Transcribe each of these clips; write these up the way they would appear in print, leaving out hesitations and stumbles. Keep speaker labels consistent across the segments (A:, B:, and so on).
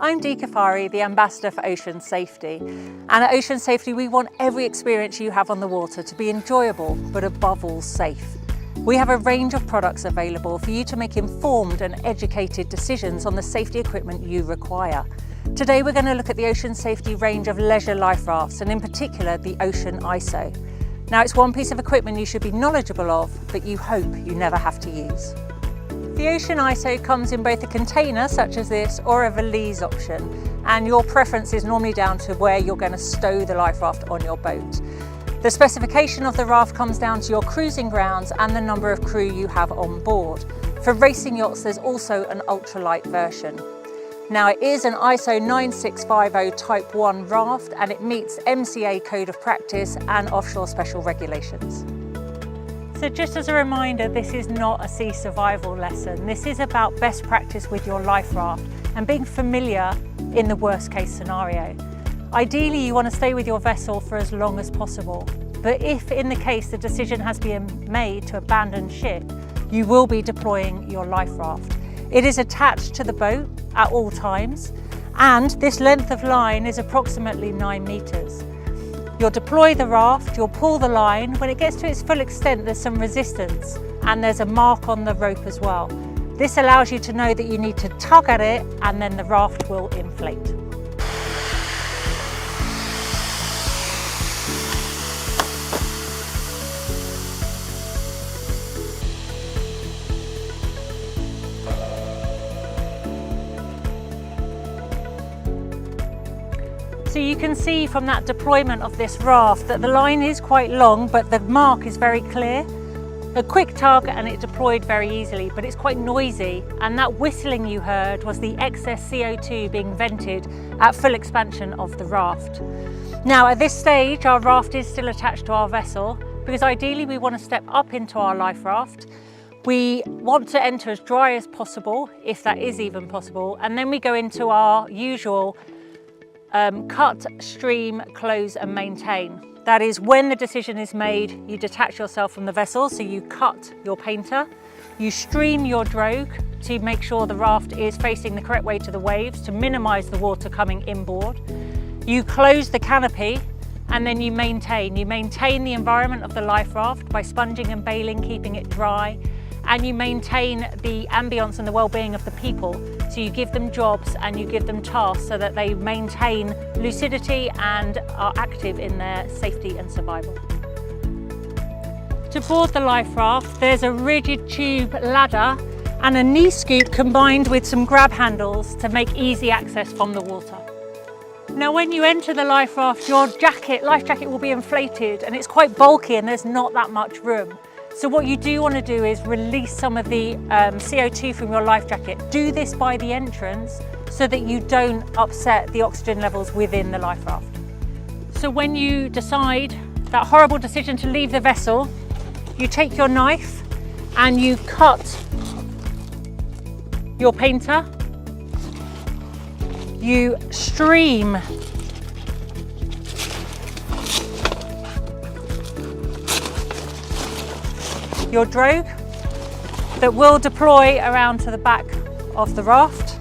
A: I'm Dee Kafari, the Ambassador for Ocean Safety. And at Ocean Safety, we want every experience you have on the water to be enjoyable, but above all safe. We have a range of products available for you to make informed and educated decisions on the safety equipment you require. Today, we're going to look at the Ocean Safety range of leisure life rafts, and in particular, the Ocean ISO. Now, it's one piece of equipment you should be knowledgeable of, but you hope you never have to use. The Ocean ISO comes in both a container such as this or a valise option, and your preference is normally down to where you're going to stow the life raft on your boat. The specification of the raft comes down to your cruising grounds and the number of crew you have on board. For racing yachts, there's also an ultralight version. Now, it is an ISO 9650 Type 1 raft, and it meets MCA Code of Practice and offshore special regulations. So just as a reminder, this is not a sea survival lesson. This is about best practice with your life raft and being familiar in the worst case scenario. Ideally, you want to stay with your vessel for as long as possible. But if in the case the decision has been made to abandon ship, you will be deploying your life raft. It is attached to the boat at all times, and this length of line is approximately 9 meters. You'll deploy the raft, you'll pull the line. When it gets to its full extent, there's some resistance and there's a mark on the rope as well. This allows you to know that you need to tug at it and then the raft will inflate. So you can see from that deployment of this raft that the line is quite long, but the mark is very clear. A quick tug and it deployed very easily, but it's quite noisy. And that whistling you heard was the excess CO2 being vented at full expansion of the raft. Now at this stage, our raft is still attached to our vessel because ideally we want to step up into our life raft. We want to enter as dry as possible, if that is even possible. And then we go into our usual cut, stream, close and maintain. That is when the decision is made, you detach yourself from the vessel, so you cut your painter, you stream your drogue to make sure the raft is facing the correct way to the waves to minimise the water coming inboard. You close the canopy and then you maintain. You maintain the environment of the life raft by sponging and bailing, keeping it dry, and you maintain the ambience and the well-being of the people. So you give them jobs and you give them tasks so that they maintain lucidity and are active in their safety and survival. To board the life raft, there's a rigid tube ladder and a knee scoop combined with some grab handles to make easy access from the water. Now when you enter the life raft, your life jacket will be inflated and it's quite bulky and there's not that much room. So what you do want to do is release some of the CO2 from your life jacket. Do this by the entrance so that you don't upset the oxygen levels within the life raft. So when you decide that horrible decision to leave the vessel, you take your knife and you cut your painter. You stream your drogue that will deploy around to the back of the raft.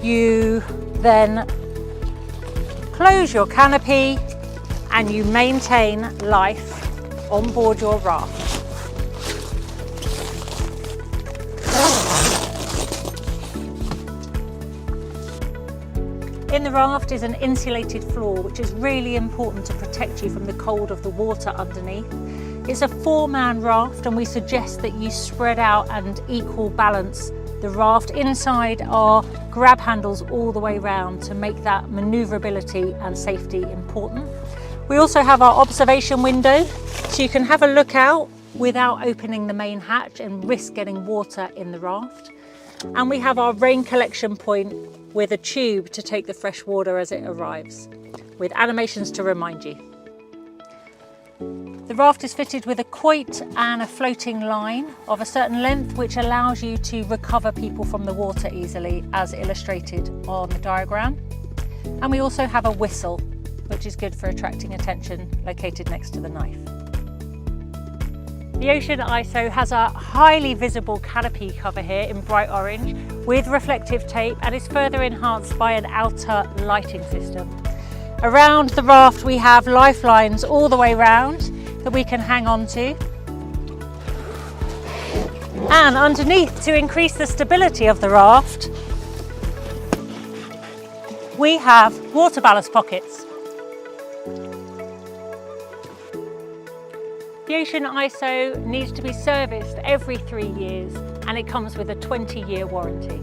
A: You then close your canopy and you maintain life on board your raft. In the raft is an insulated floor, which is really important to protect you from the cold of the water underneath. It's a 4-man raft and we suggest that you spread out and equal balance the raft. Inside are grab handles all the way around to make that manoeuvrability and safety important. We also have our observation window, so you can have a look out without opening the main hatch and risk getting water in the raft. And we have our rain collection point with a tube to take the fresh water as it arrives, with animations to remind you. The raft is fitted with a quoit and a floating line of a certain length, which allows you to recover people from the water easily, as illustrated on the diagram. And we also have a whistle, which is good for attracting attention, located next to the knife. The Ocean ISO has a highly visible canopy cover here in bright orange with reflective tape and is further enhanced by an outer lighting system. Around the raft we have lifelines all the way round that we can hang on to. And underneath, to increase the stability of the raft, we have water ballast pockets. The Ocean ISO needs to be serviced every 3 years and it comes with a 20-year warranty.